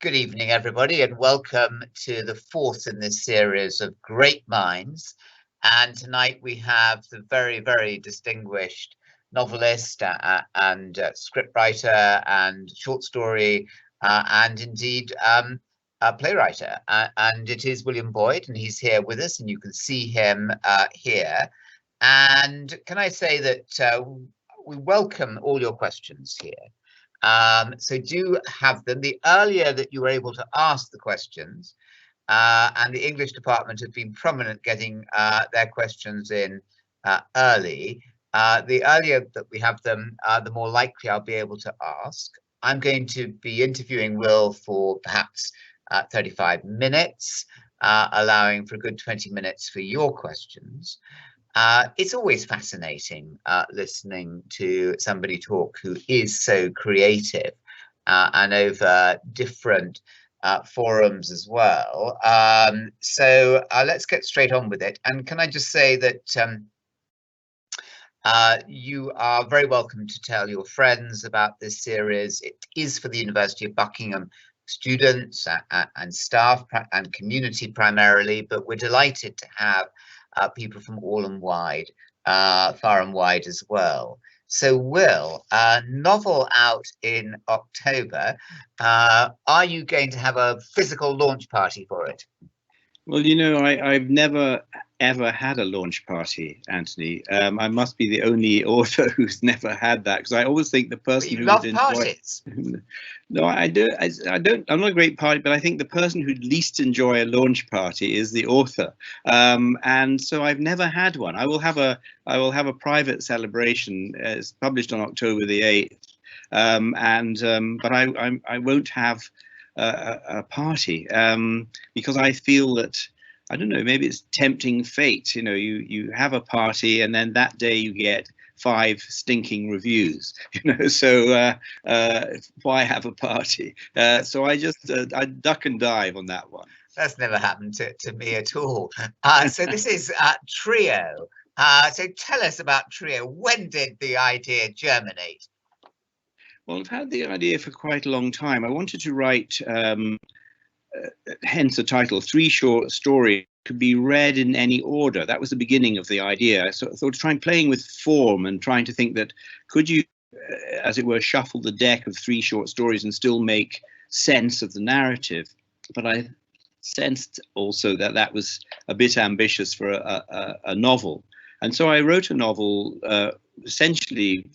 Good evening, everybody, and welcome to the fourth in this series of Great Minds. And tonight we have the very, very distinguished novelist and scriptwriter and short story and indeed a playwright. And it is William Boyd, and he's here with us, and you can see him here. And can I say that we welcome all your questions here. So do have them. The earlier that you were able to ask the questions, and the English department have been prominent getting their questions in early, the earlier that we have them, the more likely I'll be able to ask. I'm going to be interviewing Will for perhaps 35 minutes, allowing for a good 20 minutes for your questions. It's always fascinating listening to somebody talk who is so creative and over different forums as well. So let's get straight on with it. And can I just say that you are very welcome to tell your friends about this series. It is for the University of Buckingham students and staff and community primarily, but we're delighted to have people from all and wide, far and wide as well. So Will, novel out in October, are you going to have a physical launch party for it? Well, you know, I've never ever had a launch party, Anthony. I must be the only author who's never had that, because I always think the person who love would parties. No, I don't. I'm not a great party, but I think the person who'd least enjoy a launch party is the author. And so I've never had one. I will have a private celebration. It's published on October the 8th, but I won't have a party because I feel that, I don't know, maybe it's tempting fate. You know, you have a party and then that day you get 5 stinking reviews, you know, so why have a party? So I duck and dive on that one. That's never happened to me at all. So this is Trio. So tell us about Trio. When did the idea germinate? Well, I've had the idea for quite a long time. I wanted to write, hence the title, 3 short stories could be read in any order. That was the beginning of the idea. So I thought, trying playing with form and trying to think that could you, as it were, shuffle the deck of 3 short stories and still make sense of the narrative. But I sensed also that that was a bit ambitious for a novel. And so I wrote a novel essentially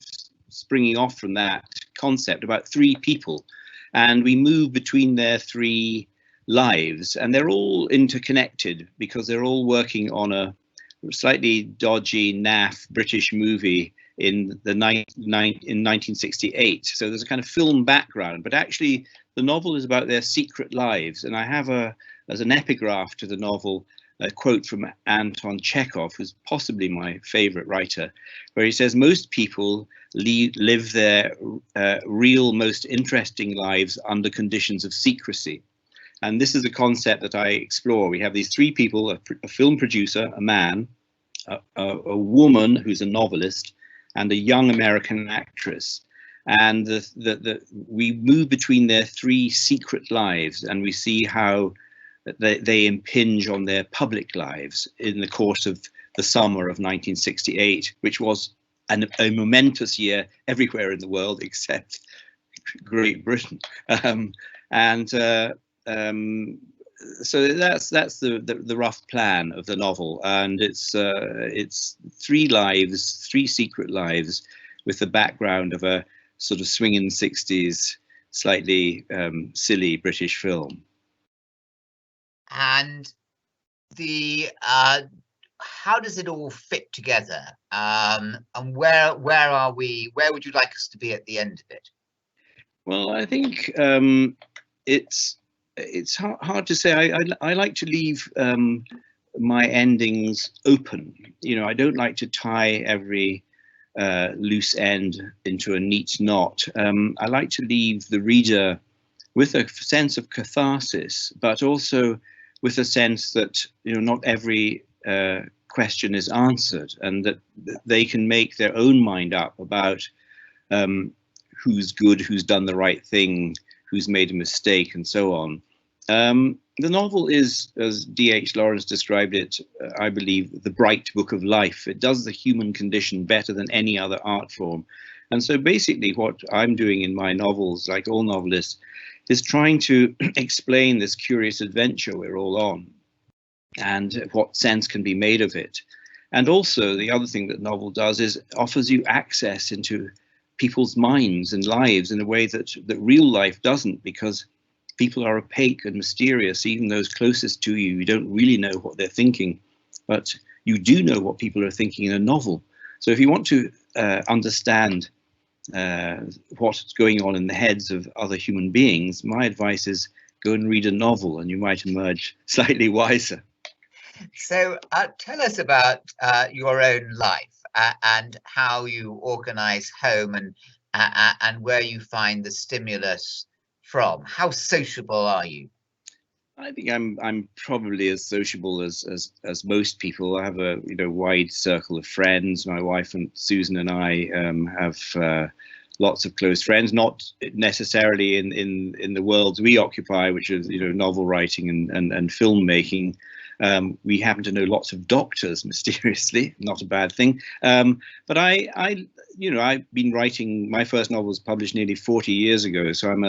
springing off from that concept about 3 people, and we move between their 3 lives, and they're all interconnected because they're all working on a slightly dodgy, naff British movie in 1968. So there's a kind of film background, but actually the novel is about their secret lives. And I have as an epigraph to the novel, a quote from Anton Chekhov, who's possibly my favorite writer, where he says, most people live their real, most interesting lives under conditions of secrecy. And this is a concept that I explore. We have these 3 people, a film producer, a man, a woman who's a novelist, and a young American actress. And we move between their 3 secret lives, and we see how they impinge on their public lives in the course of the summer of 1968, which was a momentous year everywhere in the world except Great Britain. So that's the rough plan of the novel, and it's 3 lives, 3 secret lives, with the background of a sort of swinging 60s, slightly silly British film. And the how does it all fit together? And where are we? Where would you like us to be at the end of it? Well, I think it's hard to say. I like to leave my endings open. You know, I don't like to tie every loose end into a neat knot. I like to leave the reader with a sense of catharsis, but also with a sense that, you know, not every question is answered, and that they can make their own mind up about who's good, who's done the right thing, who's made a mistake, and so on. The novel is, as D.H. Lawrence described it, I believe, the bright book of life. It does the human condition better than any other art form. And so basically what I'm doing in my novels, like all novelists, is trying to explain this curious adventure we're all on and what sense can be made of it. And also the other thing that novel does is offers you access into people's minds and lives in a way that real life doesn't, because people are opaque and mysterious. Even those closest to you, you don't really know what they're thinking, but you do know what people are thinking in a novel. So if you want to understand what's going on in the heads of other human beings, my advice is go and read a novel and you might emerge slightly wiser. So tell us about your own life and how you organize home and where you find the stimulus from. How sociable are you? I think I'm probably as sociable as most people. I have a wide circle of friends. My wife and Susan and I have lots of close friends, not necessarily in the worlds we occupy, which is novel writing and filmmaking. We happen to know lots of doctors, mysteriously, not a bad thing. But I've been writing. My first novel was published nearly 40 years ago, so I'm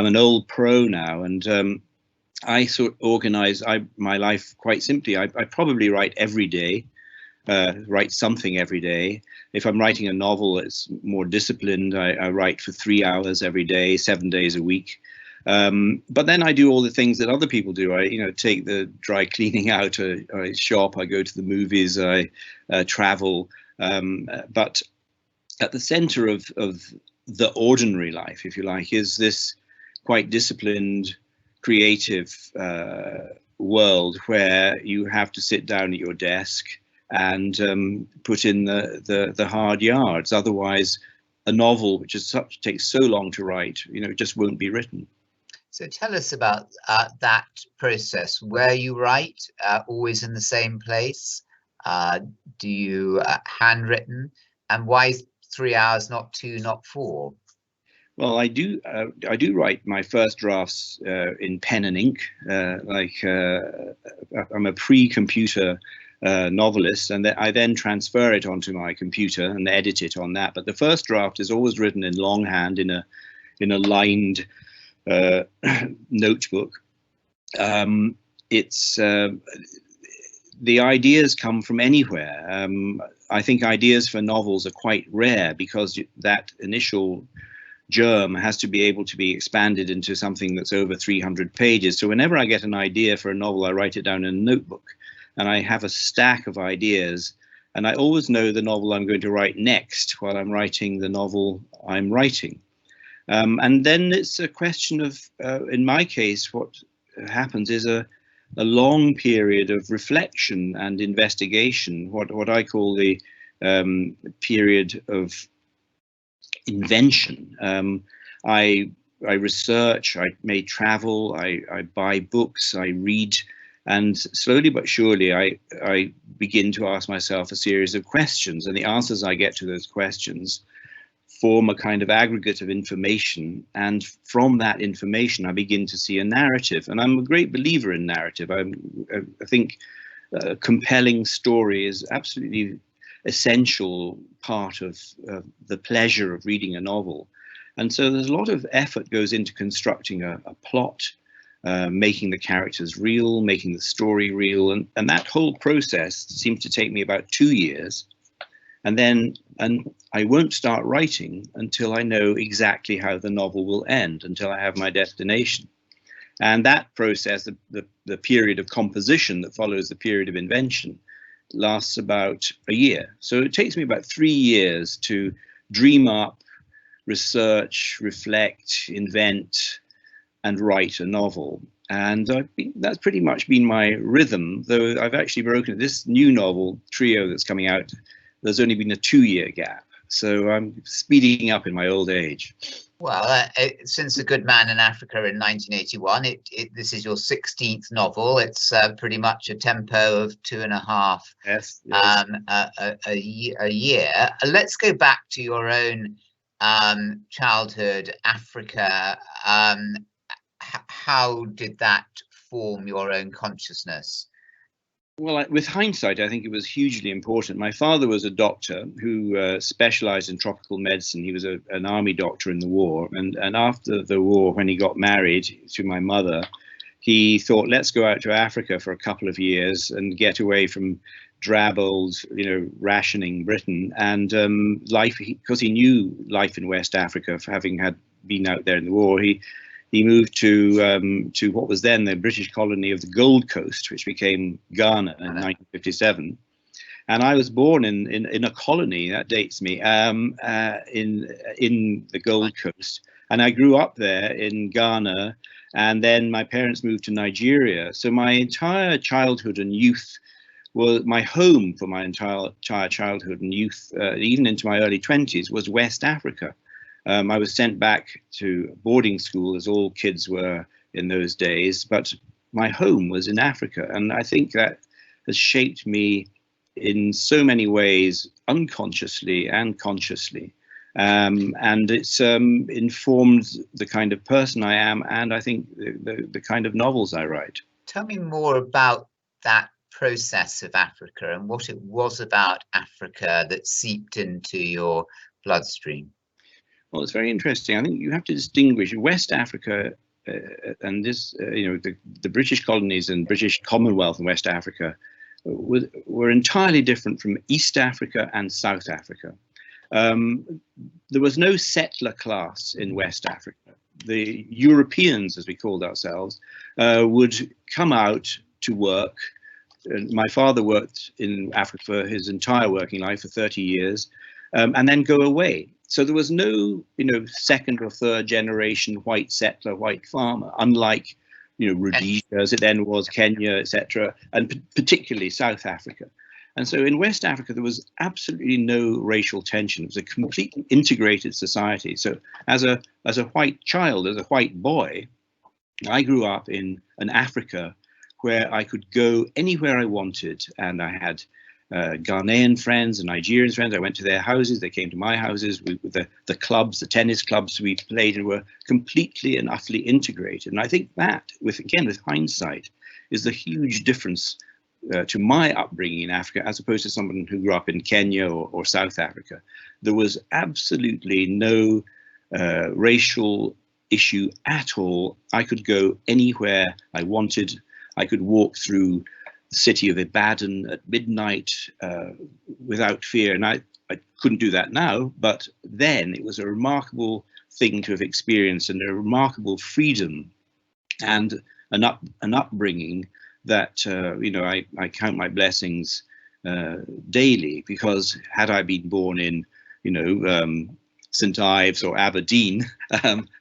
an old pro now, and I sort of organize my life quite simply. I probably write every day, write something every day. If I'm writing a novel, it's more disciplined. I write for 3 hours every day, 7 days a week. But then I do all the things that other people do. I take the dry cleaning out, I shop, I go to the movies, I travel. But at the center of the ordinary life, if you like, is this quite disciplined, creative world where you have to sit down at your desk and put in the hard yards. Otherwise, a novel, which takes so long to write, just won't be written. So tell us about that process. Where you write, always in the same place? Do you handwritten? And why 3 hours, not 2, not 4? Well, I do write my first drafts in pen and ink. I'm a pre-computer novelist, and I then transfer it onto my computer and edit it on that. But the first draft is always written in longhand in a lined notebook. The ideas come from anywhere. I think ideas for novels are quite rare because that initial germ has to be able to be expanded into something that's over 300 pages. So whenever I get an idea for a novel, I write it down in a notebook, and I have a stack of ideas, and I always know the novel I'm going to write next while I'm writing the novel I'm writing. And then it's a question of, in my case, what happens is a long period of reflection and investigation, what I call the period of invention. I research, I may travel, I buy books, I read, and slowly but surely I begin to ask myself a series of questions, and the answers I get to those questions form a kind of aggregate of information, and from that information I begin to see a narrative. And I'm a great believer in narrative. I think a compelling story is absolutely essential part of the pleasure of reading a novel. And so there's a lot of effort goes into constructing a plot, making the characters real, making the story real, and that whole process seems to take me about 2 years. And I won't start writing until I know exactly how the novel will end, until I have my destination. And that process, the period of composition that follows the period of invention, lasts about a year. So it takes me about 3 years to dream up, research, reflect, invent, and write a novel. And that's pretty much been my rhythm, though I've actually broken it. This new novel, Trio, that's coming out, there's only been a 2-year gap. So I'm speeding up in my old age. Well, since The Good Man in Africa in 1981, this is your 16th novel. It's pretty much a tempo of 2.5 yes. a year. Let's go back to your own childhood, Africa. How did that form your own consciousness? Well, with hindsight, I think it was hugely important. My father was a doctor who specialized in tropical medicine. He was an army doctor in the war. And after the war, when he got married to my mother, he thought, let's go out to Africa for a couple of years and get away from drab old, rationing Britain. And life, because he knew life in West Africa, having been out there in the war, he moved to what was then the British colony of the Gold Coast, which became Ghana in 1957. And I was born in a colony, that dates me, in the Gold Coast. And I grew up there in Ghana, and then my parents moved to Nigeria. So my entire childhood and youth was my home for my entire childhood and youth, even into my early 20s, was West Africa. I was sent back to boarding school, as all kids were in those days, but my home was in Africa. And I think that has shaped me in so many ways, unconsciously and consciously. And it's informed the kind of person I am, and I think the kind of novels I write. Tell me more about that process of Africa and what it was about Africa that seeped into your bloodstream. Well, it's very interesting. I think you have to distinguish West Africa and this, the British colonies and British Commonwealth in West Africa were entirely different from East Africa and South Africa. There was no settler class in West Africa. The Europeans, as we called ourselves, would come out to work. My father worked in Africa for his entire working life, for 30 years, and then go away. So there was no, second or third generation white settler, white farmer, unlike, Rhodesia as it then was, Kenya, etc., and particularly South Africa. And so in West Africa, there was absolutely no racial tension. It was a completely integrated society. So as a white child, as a white boy, I grew up in an Africa where I could go anywhere I wanted, and I had Ghanaian friends and Nigerian friends. I went to their houses, they came to my houses. The clubs, the tennis clubs we played in were completely and utterly integrated. And I think that, with hindsight, is the huge difference to my upbringing in Africa, as opposed to someone who grew up in Kenya or South Africa. There was absolutely no racial issue at all. I could go anywhere I wanted. I could walk through the city of Ibadan at midnight without fear. And I couldn't do that now, but then it was a remarkable thing to have experienced, and a remarkable freedom and an upbringing that, I count my blessings daily, because had I been born in, St. Ives or Aberdeen,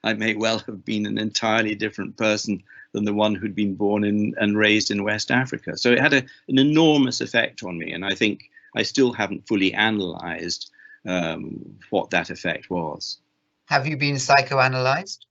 I may well have been an entirely different person than the one who'd been born in and raised in West Africa. So it had an enormous effect on me, and I think I still haven't fully analysed what that effect was. Have you been psychoanalyzed?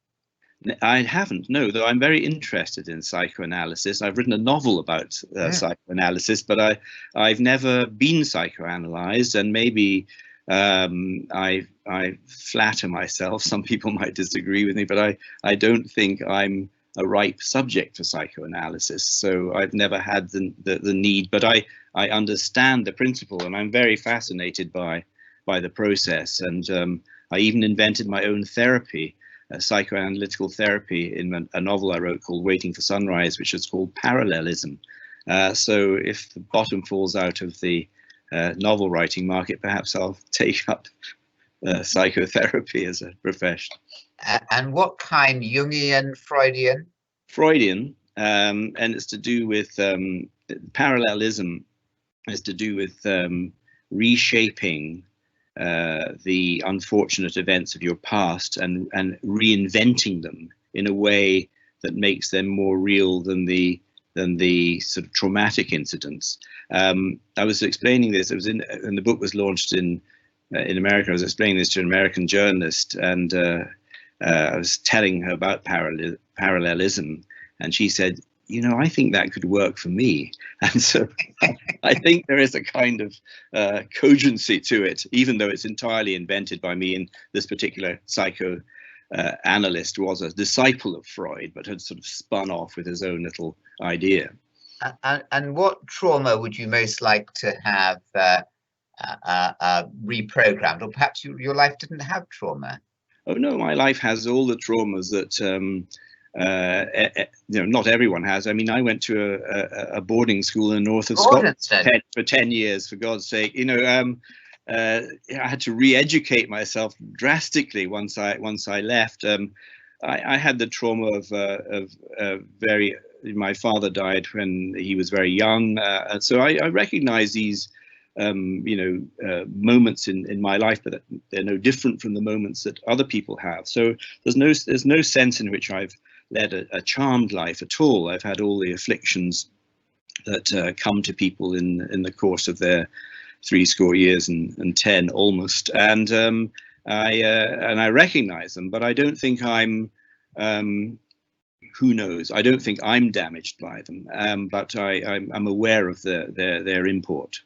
I haven't, no, though I'm very interested in psychoanalysis. I've written a novel about psychoanalysis, but I've never been psychoanalyzed, and maybe I flatter myself. Some people might disagree with me, but I don't think I'm a ripe subject for psychoanalysis. So I've never had the need, but I understand the principle, and I'm very fascinated by the process. And I even invented my own therapy, psychoanalytical therapy, in a novel I wrote called Waiting for Sunrise, which is called Parallelism. So if the bottom falls out of the novel writing market, perhaps I'll take up psychotherapy as a profession. And what kind? Jungian, Freudian? Freudian, and it's to do with parallelism, is to do with reshaping the unfortunate events of your past and reinventing them in a way that makes them more real than the sort of traumatic incidents. I was explaining this. It was when the book was launched in America. I was explaining this to an American journalist, and I was telling her about parallelism, and she said, I think that could work for me. And so I think there is a kind of cogency to it, even though it's entirely invented by me. And this particular psychoanalyst was a disciple of Freud, but had sort of spun off with his own little idea. And what trauma would you most like to have reprogrammed? Or perhaps your life didn't have trauma? Oh no, my life has all the traumas that not everyone has. I mean, I went to a boarding school in the north of Scotland for 10 years, for God's sake. I had to re-educate myself drastically once I left. I had the trauma of my father died when he was very young, so I recognize these moments in my life, but they're no different from the moments that other people have. So there's no sense in which I've led a charmed life at all. I've had all the afflictions that come to people in the course of their 70 years and 10 almost, and I recognize them, but I don't think I'm who knows? I don't think I'm damaged by them, but I'm aware of their import.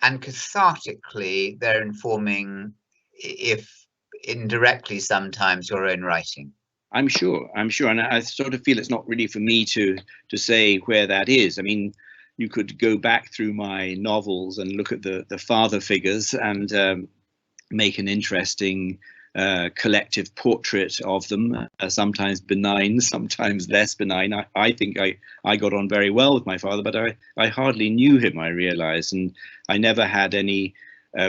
And cathartically, they're informing, if indirectly sometimes, your own writing. I'm sure, and I sort of feel it's not really for me to say where that is. I mean, you could go back through my novels and look at the father figures and make an interesting collective portrait of them, sometimes benign, sometimes less benign. I think I got on very well with my father, but I hardly knew him, I realized, and I never had any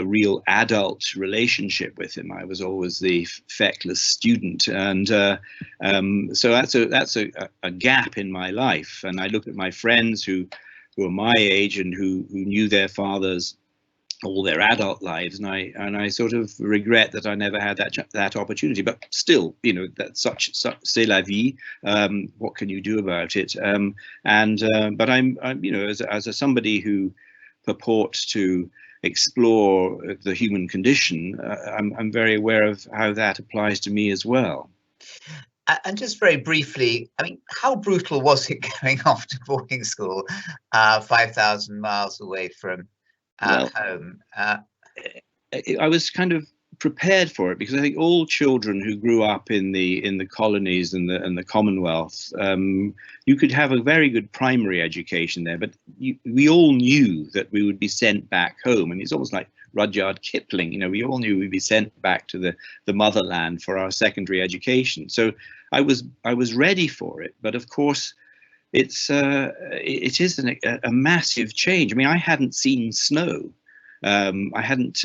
real adult relationship with him. I was always the feckless student, and so that's a gap in my life. And I look at my friends who are my age and who knew their fathers all their adult lives, and I sort of regret that I never had that opportunity. But still, that's such c'est la vie. What can you do about it? But I'm as somebody who purports to explore the human condition, I'm very aware of how that applies to me as well. And just very briefly, I mean, how brutal was it going off to boarding school, 5,000 miles away from home? I was kind of prepared for it, because I think all children who grew up in the colonies and the Commonwealth, you could have a very good primary education there, but we all knew that we would be sent back home. And it's almost like Rudyard Kipling, we all knew we'd be sent back to the motherland for our secondary education. So I was ready for it, but of course it is a massive change. I mean, I hadn't seen snow. I hadn't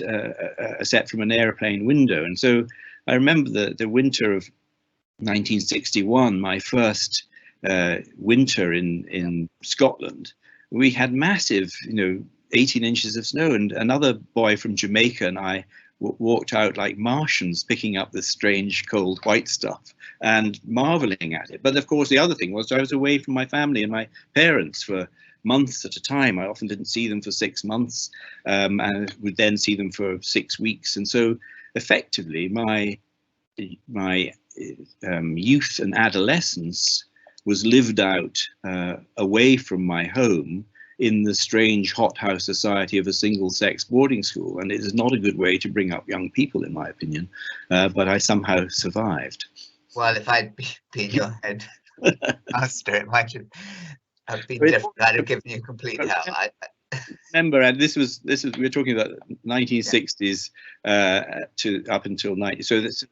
set from an airplane window, and so I remember the winter of 1961, my first winter in Scotland. We had massive, 18 inches of snow, and another boy from Jamaica and I walked out like Martians, picking up this strange cold white stuff and marveling at it. But of course, the other thing was I was away from my family and my parents for months at a time. I often didn't see them for 6 months, and would then see them for 6 weeks. And so effectively my youth and adolescence was lived out away from my home in the strange hothouse society of a single-sex boarding school. And it is not a good way to bring up young people, in my opinion, but I somehow survived. Well, if I'd been your head master, it might have been different. I'd have given you complete hell. Remember, and this was we're talking about 1960s to up until 90. So this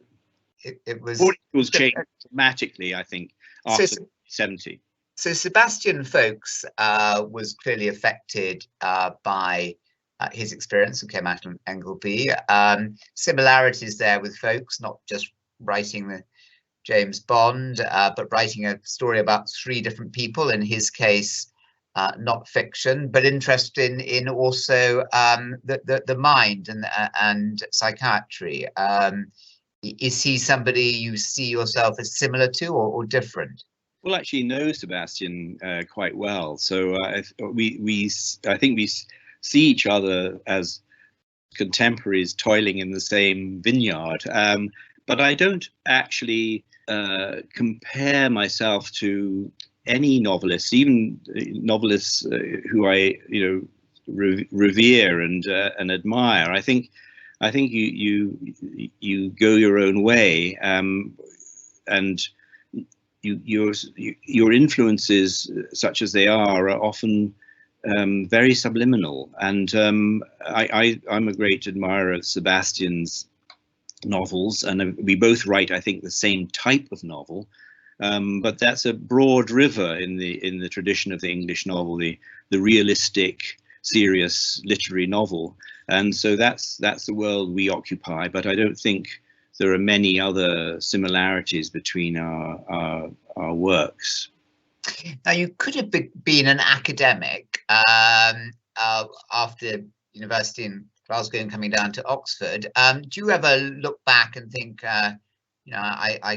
it was boarding schools changed dramatically, I think, after 70. So Sebastian Faulks was clearly affected by his experience and came out of Engelby. Similarities there with Faulks, not just writing the James Bond, but writing a story about 3 different people, in his case, not fiction, but interested in also the mind and psychiatry. Is he somebody you see yourself as similar to or different? Well, actually know Sebastian quite well. So I think we see each other as contemporaries toiling in the same vineyard. But I don't actually compare myself to any novelists, even novelists who I revere and admire. I think you go your own way, and your influences, such as they are often very subliminal. And I'm a great admirer of Sebastian's novels, and we both write, I think, the same type of novel. But that's a broad river in the tradition of the English novel, the realistic, serious literary novel. And so that's the world we occupy. But I don't think there are many other similarities between our works. Now, you could have been an academic after university in Glasgow and coming down to Oxford. Do you ever look back and think, I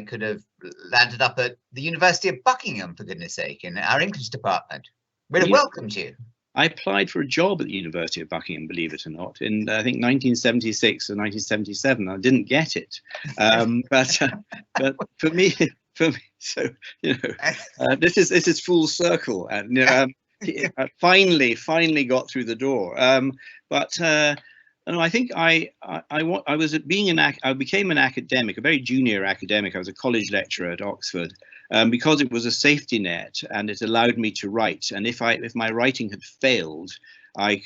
could have landed up at the University of Buckingham, for goodness sake, in our English department? We'd have welcomed you. I applied for a job at the University of Buckingham, believe it or not, in I think 1976 or 1977. I didn't get it, but for me, so this is full circle, and I finally got through the door. I think I became an academic, a very junior academic. I was a college lecturer at Oxford, because it was a safety net and it allowed me to write. And if my writing had failed, I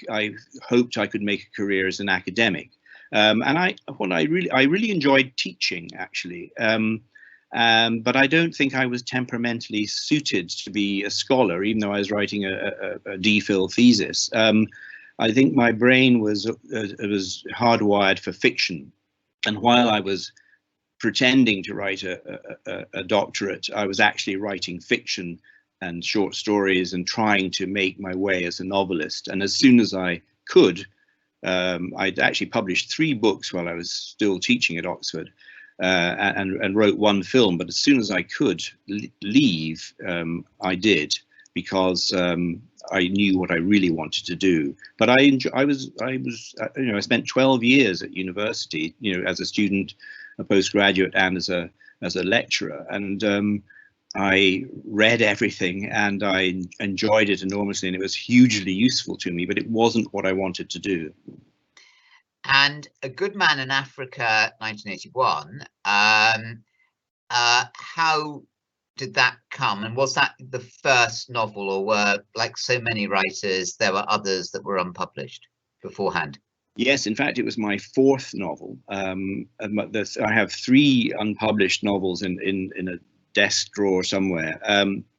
hoped I could make a career as an academic. And I really enjoyed teaching, actually. But I don't think I was temperamentally suited to be a scholar, even though I was writing a DPhil thesis. I think my brain was hardwired for fiction, and while I was pretending to write a doctorate, I was actually writing fiction and short stories and trying to make my way as a novelist. And as soon as I could, I'd actually published 3 books while I was still teaching at Oxford, and wrote 1 film. But as soon as I could leave, I did, because I knew what I really wanted to do. But I spent 12 years at university, as a student, a postgraduate, and as a lecturer, and I read everything and I enjoyed it enormously, and it was hugely useful to me, but it wasn't what I wanted to do. And A Good Man in Africa, 1981, how did that come, and was that the first novel, or were, like so many writers, there were others that were unpublished beforehand? Yes, in fact, it was my 4th novel. I have 3 unpublished novels in a desk drawer somewhere.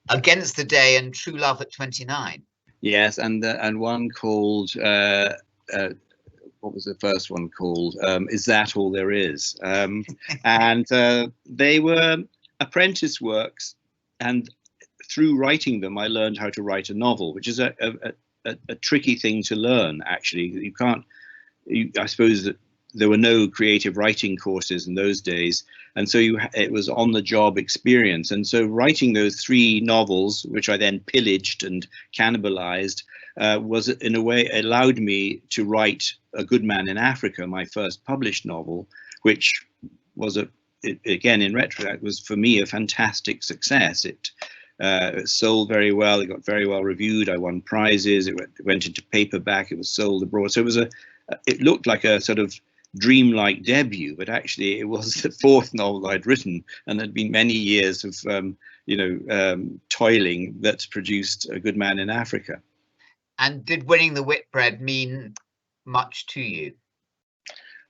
Against the Day and True Love at 29. Yes, and one called, what was the first one called? Is That All There Is? And they were apprentice works, and through writing them, I learned how to write a novel, which is a tricky thing to learn. Actually, you can't. I suppose that there were no creative writing courses in those days, and so it was on-the-job experience. And so writing those 3 novels, which I then pillaged and cannibalized, was in a way allowed me to write A Good Man in Africa, my first published novel, which was again, in retrospect, was for me a fantastic success. It sold very well. It got very well reviewed. I won prizes. It went into paperback. It was sold abroad. So it looked like a sort of dreamlike debut, but actually it was the 4th novel I'd written, and there'd been many years of toiling that produced A Good Man in Africa. And did winning the Whitbread mean much to you?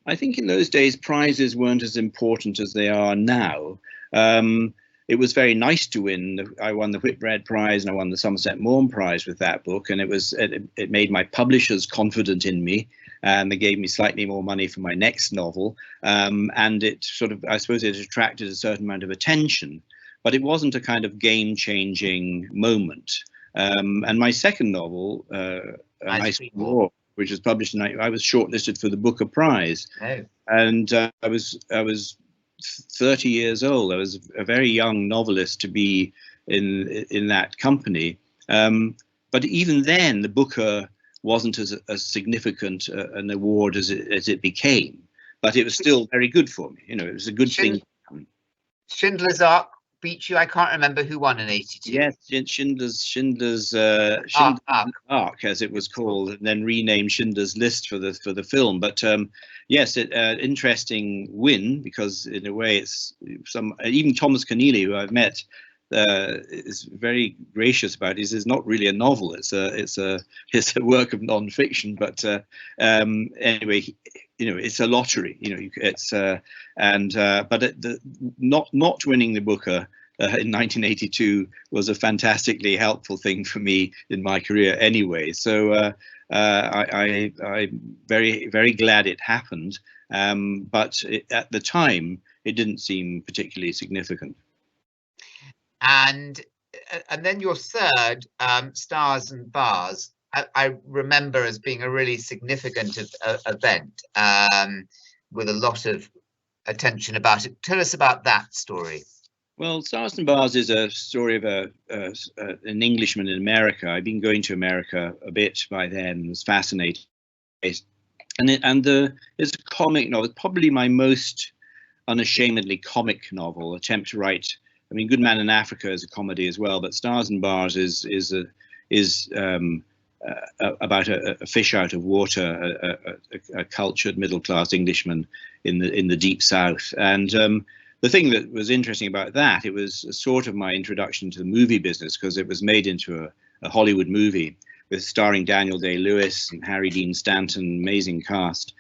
I think in those days prizes weren't as important as they are now. It was very nice to win. I won the Whitbread Prize and I won the Somerset Maugham Prize with that book, and it made my publishers confident in me, and they gave me slightly more money for my next novel. And it sort of, I suppose, it attracted a certain amount of attention, but it wasn't a kind of game-changing moment. And my second novel, Ice Cream War, which was published in, I was shortlisted for the Booker Prize. Oh. And I was 30 years old. I was a very young novelist to be in that company. But even then, the Booker wasn't as significant an award as it became. But it was still very good for me. It was a good thing. Schindler's Ark beat you? I can't remember who won in '82. Yes, Schindler's Ark, as it was called, and then renamed Schindler's List for the film. But yes, interesting win, because in a way it's even Thomas Keneally, who I've met, is very gracious about it. Is not really a novel. It's a work of non-fiction. But anyway, it's a lottery. It's not winning the Booker in 1982 was a fantastically helpful thing for me in my career anyway. So I'm very, very glad it happened. But at the time, it didn't seem particularly significant. And then your third, Stars and Bars, I remember as being a really significant event, with a lot of attention about it. Tell us about that story. Well, Stars and Bars is a story of an Englishman in America. I'd been going to America a bit by then. It was fascinating. It's a comic novel. It's probably my most unashamedly comic novel. Attempt to write. I mean, Good Man in Africa is a comedy as well, but Stars and Bars is about a fish out of water, a cultured middle-class Englishman in the deep South. And the thing that was interesting about that, it was sort of my introduction to the movie business, because it was made into a Hollywood movie with starring Daniel Day-Lewis and Harry Dean Stanton, amazing cast.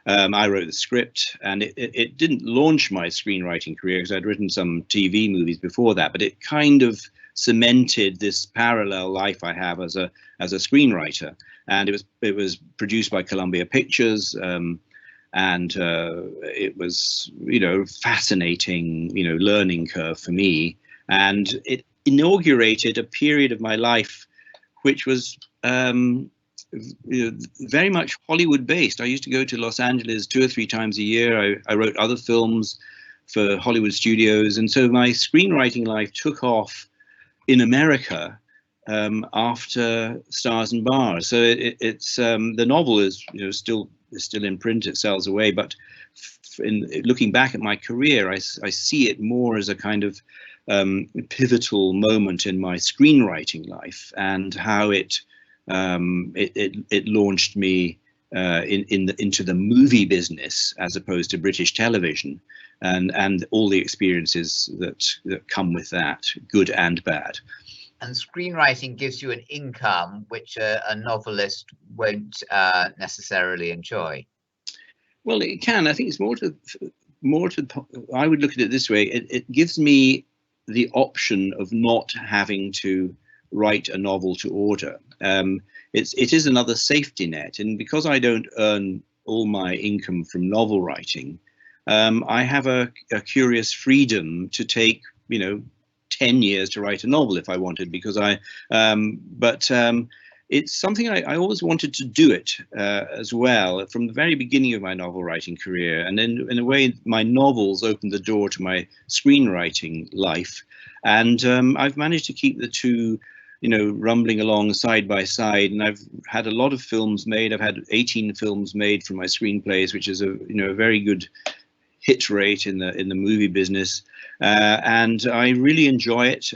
I wrote the script, and it didn't launch my screenwriting career, because I'd written some TV movies before that, but it kind of cemented this parallel life I have as a screenwriter. And it was produced by Columbia Pictures, and it was fascinating learning curve for me, and it inaugurated a period of my life which was very much Hollywood based. I used to go to Los Angeles 2 or 3 times a year. I wrote other films for Hollywood studios, and so my screenwriting life took off in America after Stars and Bars. So it's the novel is still in print. It sells away, but in looking back at my career, I see it more as a kind of pivotal moment in my screenwriting life, and how it launched me into the movie business as opposed to British television, and all the experiences that come with that, good and bad. And screenwriting gives you an income which a novelist won't necessarily enjoy. Well, it can. I think it's more to. I would look at it this way: it gives me the option of not having to write a novel to order. It is another safety net, and because I don't earn all my income from novel writing, I have a curious freedom to take 10 years to write a novel if I wanted, because it's something I always wanted to do it as well from the very beginning of my novel writing career. And then in a way, my novels opened the door to my screenwriting life. And I've managed to keep the two, rumbling along side by side. And I've had a lot of films made. I've had 18 films made from my screenplays, which is a very good hit rate in the movie business. And I really enjoy it.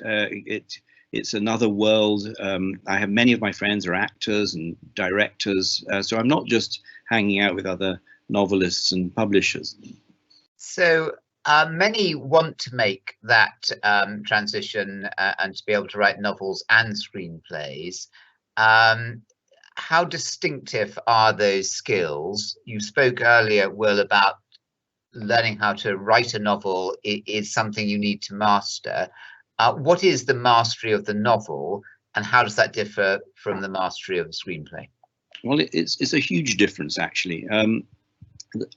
It's another world. I have many of my friends are actors and directors, so I'm not just hanging out with other novelists and publishers. So many want to make that transition and to be able to write novels and screenplays. How distinctive are those skills? You spoke earlier, Will, about learning how to write a novel is something you need to master. What is the mastery of the novel, and how does that differ from the mastery of the screenplay? Well, it's a huge difference, actually.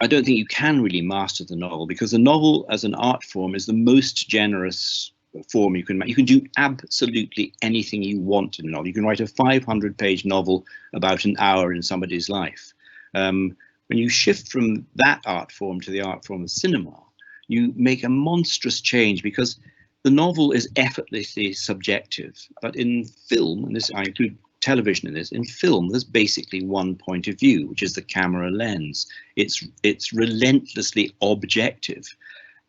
I don't think you can really master the novel, because the novel as an art form is the most generous form you can make. You can do absolutely anything you want in a novel. You can write a 500-page novel about an hour in somebody's life. When you shift from that art form to the art form of cinema, you make a monstrous change, because the novel is effortlessly subjective. But in film, and this I include television in this, in film there's basically one point of view, which is the camera lens. It's relentlessly objective,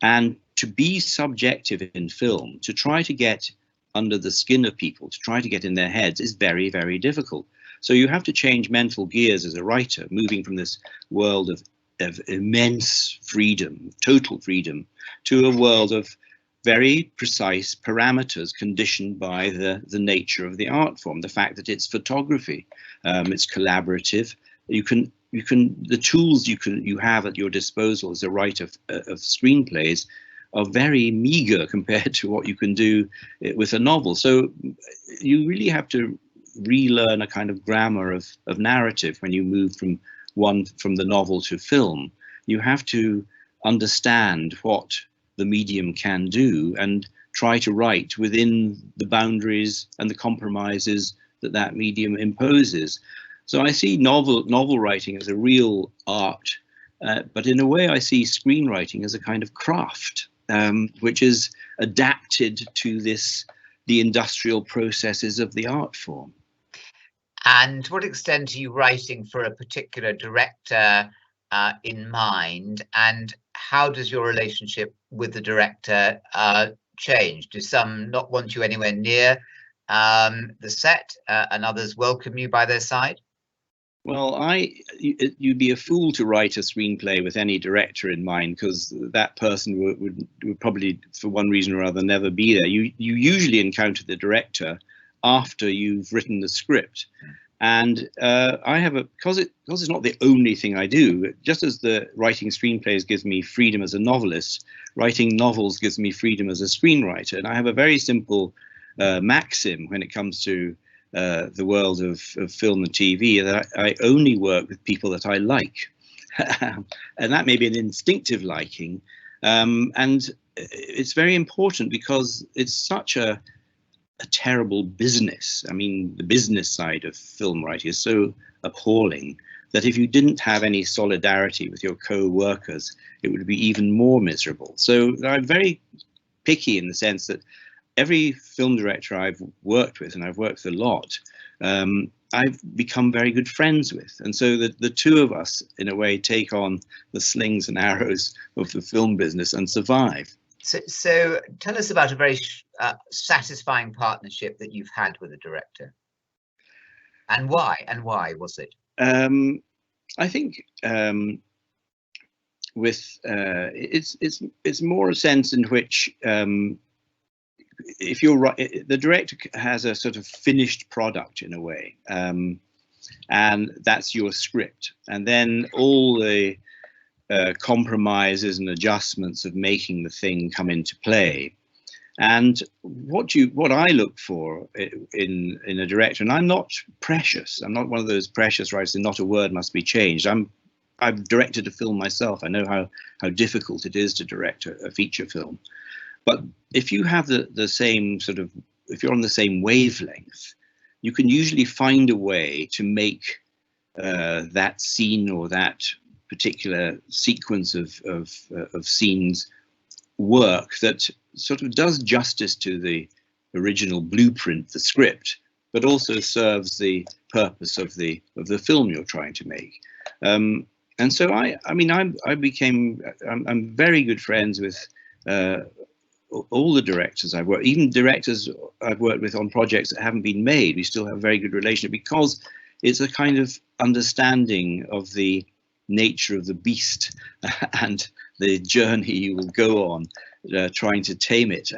and to be subjective in film, to try to get under the skin of people, to try to get in their heads, is very, very difficult. So you have to change mental gears as a writer, moving from this world of immense freedom, total freedom, to a world of very precise parameters conditioned by the nature of the art form, the fact that it's photography, it's collaborative. The tools you have at your disposal as a writer of screenplays are very meager compared to what you can do with a novel. So you really have to relearn a kind of grammar of narrative when you move from the novel to film. You have to understand what the medium can do and try to write within the boundaries and the compromises that medium imposes. So I see novel writing as a real art, but in a way I see screenwriting as a kind of craft, which is adapted to the industrial processes of the art form. And to what extent are you writing for a particular director in mind, and how does your relationship with the director change? Do some not want you anywhere near the set, and others welcome you by their side? Well, you'd be a fool to write a screenplay with any director in mind, because that person would probably, for one reason or other, never be there. You usually encounter the director after you've written the script. And because it's not the only thing I do, just as the writing screenplays gives me freedom as a novelist, writing novels gives me freedom as a screenwriter. And I have a very simple maxim when it comes to the world of film and TV, that I only work with people that I like. And that may be an instinctive liking. And it's very important because it's such a terrible business. I mean, the business side of film writing is so appalling that if you didn't have any solidarity with your co-workers, it would be even more miserable. So I'm very picky in the sense that every film director I've worked with, and I've worked with a lot, I've become very good friends with. And so the two of us, in a way, take on the slings and arrows of the film business and survive. So tell us about a very satisfying partnership that you've had with a director, and why was it? I think it's more a sense in which if you're right, the director has a sort of finished product in a way, and that's your script, and then all the compromises and adjustments of making the thing come into play. And what I look for in a director, and I'm not precious, I'm not one of those precious writers, and not a word must be changed. I've directed a film myself. I know how difficult it is to direct a feature film. But if you have the same sort of, if you're on the same wavelength, you can usually find a way to make that scene or that particular sequence of scenes work that sort of does justice to the original blueprint, the script, but also serves the purpose of the film you're trying to make. And so I'm very good friends with all the directors I've worked, even directors I've worked with on projects that haven't been made. We still have a very good relationship because it's a kind of understanding of the nature of the beast and the journey you will go on trying to tame it.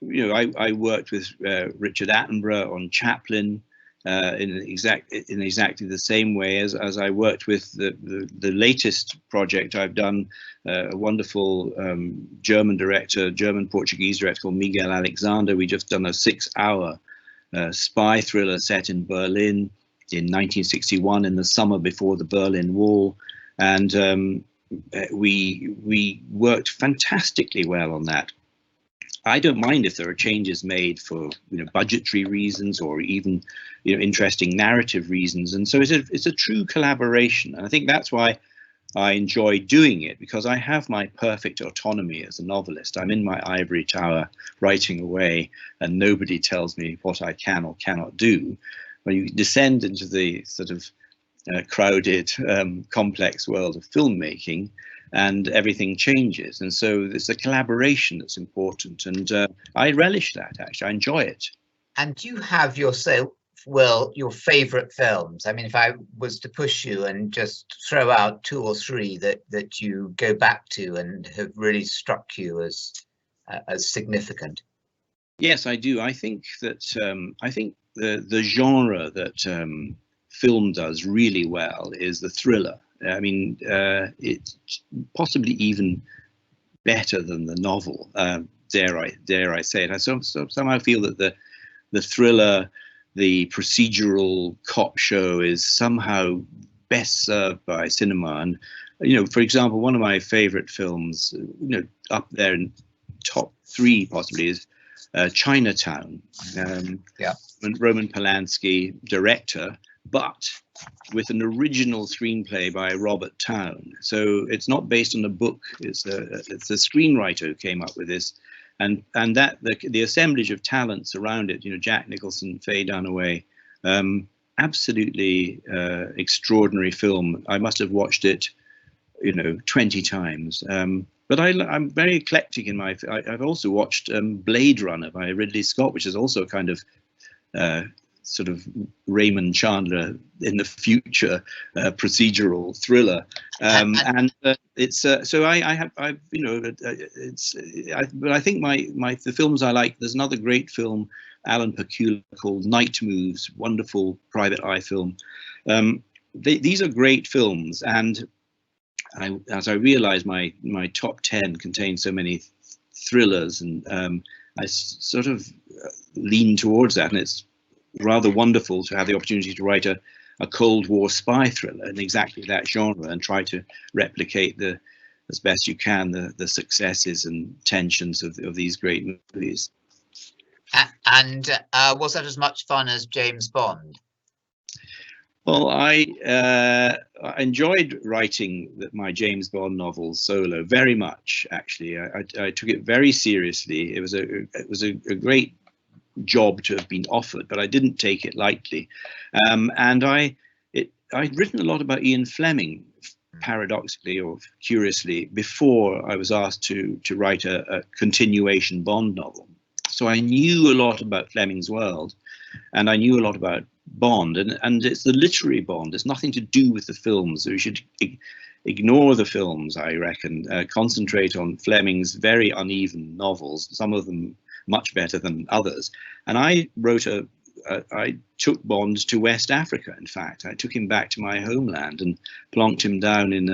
You know, I worked with Richard Attenborough on Chaplin in exactly the same way as I worked with the latest project I've done, a wonderful German-Portuguese director called Miguel Alexander. We just done a 6-hour spy thriller set in Berlin in 1961, in the summer before the Berlin Wall, and we worked fantastically well on that. I don't mind if there are changes made for budgetary reasons or even interesting narrative reasons, and so it's a true collaboration, and I think that's why I enjoy doing it, because I have my perfect autonomy as a novelist. I'm in my ivory tower writing away, and nobody tells me what I can or cannot do. When you descend into the sort of crowded, complex world of filmmaking, and everything changes. And so it's a collaboration that's important, and I relish that. Actually, I enjoy it. And do you have yourself, well, your favorite films? I mean, if I was to push you and just throw out 2 or 3 that you go back to and have really struck you as significant. Yes, I do. I think that the genre that film does really well is the thriller. I mean, it's possibly even better than the novel. Dare I say it? I somehow feel that the thriller, the procedural cop show, is somehow best served by cinema. And for example, one of my favorite films, up there in top 3 possibly, is Chinatown. Yeah. Roman Polanski, director, but with an original screenplay by Robert Towne. So it's not based on a book. It's a screenwriter who came up with this, and that the assemblage of talents around it. Jack Nicholson, Faye Dunaway, absolutely extraordinary film. I must have watched it, 20 times. But I'm very eclectic in my. I've also watched Blade Runner by Ridley Scott, which is also a kind of sort of Raymond Chandler in the future procedural thriller, and it's so I have but I think the films I like. There's another great film, Alan Pakula, called Night Moves, wonderful private eye film. These are great films, and as I realized, my top 10 contains so many thrillers, and I sort of lean towards that, and it's rather wonderful to have the opportunity to write a Cold War spy thriller in exactly that genre and try to replicate as best you can the successes and tensions of these great movies. And was that as much fun as James Bond? Well, I enjoyed writing my James Bond novels solo very much. Actually, I took it very seriously. It was a great job to have been offered, but I didn't take it lightly. And I'd written a lot about Ian Fleming, paradoxically or curiously, before I was asked to write a continuation Bond novel. So I knew a lot about Fleming's world, and I knew a lot about Bond, and it's the literary Bond. It's nothing to do with the films. So we should ignore the films, I reckon. Concentrate on Fleming's very uneven novels, some of them much better than others. And I took Bond to West Africa. In fact, I took him back to my homeland and plonked him down in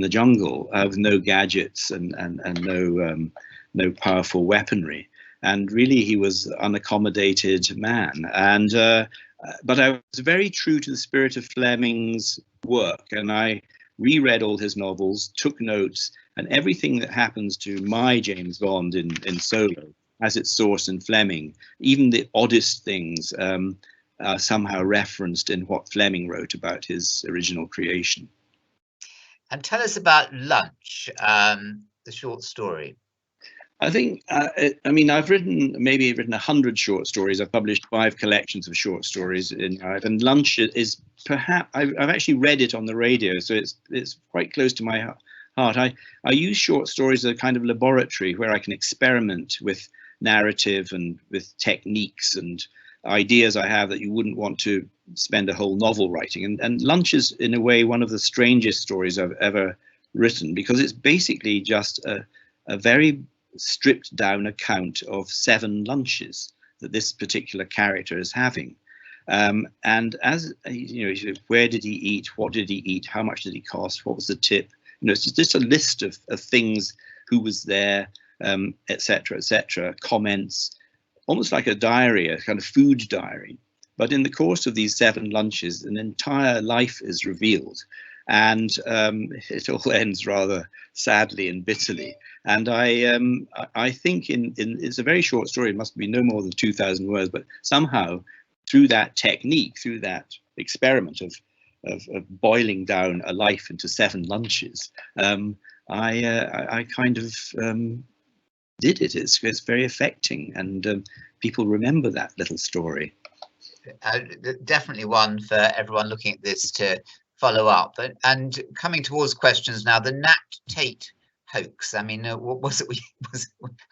the jungle with no gadgets and no powerful weaponry. And really, he was an unaccommodated man. And but I was very true to the spirit of Fleming's work, and I reread all his novels, took notes, and everything that happens to my James Bond in solo has its source in Fleming. Even the oddest things are somehow referenced in what Fleming wrote about his original creation. And tell us about Lunch, the short story. I think, I've written 100 short stories. I've published 5 collections of short stories and Lunch is perhaps, I've actually read it on the radio, so it's quite close to my heart. I use short stories as a kind of laboratory where I can experiment with narrative and with techniques and ideas I have that you wouldn't want to spend a whole novel writing. And Lunch is, in a way, one of the strangest stories I've ever written, because it's basically just a very stripped down account of 7 lunches that this particular character is having. And as where did he eat? What did he eat? How much did he cost? What was the tip? It's just a list of things, who was there, etc., comments, almost like a diary, a kind of food diary. But in the course of these 7 lunches, an entire life is revealed. And it all ends rather sadly and bitterly. And I think it's a very short story. It must be no more than 2,000 words. But somehow, through that technique, through that experiment of boiling down a life into 7 lunches, I kind of did it. It's very affecting, and people remember that little story. Definitely one for everyone looking at this to follow up. And coming towards questions now, the Nat Tate hoax. I mean, what was it?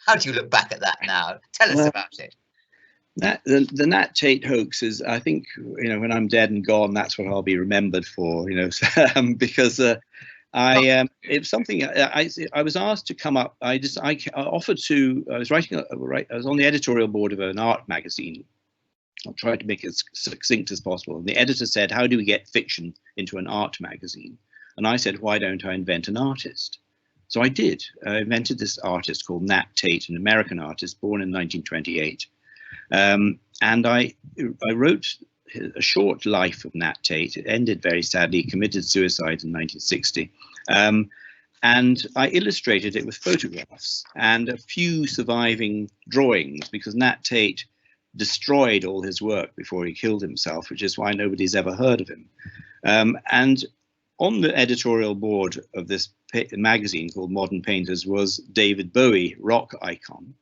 How do you look back at that now? Tell us about it. The Nat Tate hoax is, I think, when I'm dead and gone, that's what I'll be remembered for, because it was something I was asked to come up. I offered to. I was I was on the editorial board of an art magazine. I'll try to make it as succinct as possible. And the editor said, "How do we get fiction into an art magazine?" And I said, "Why don't I invent an artist?" So I did. I invented this artist called Nat Tate, an American artist born in 1928. And I wrote a short life of Nat Tate. It ended very sadly. He committed suicide in 1960. And I illustrated it with photographs and a few surviving drawings, because Nat Tate destroyed all his work before he killed himself, which is why nobody's ever heard of him. And on the editorial board of this magazine called Modern Painters was David Bowie, rock icon.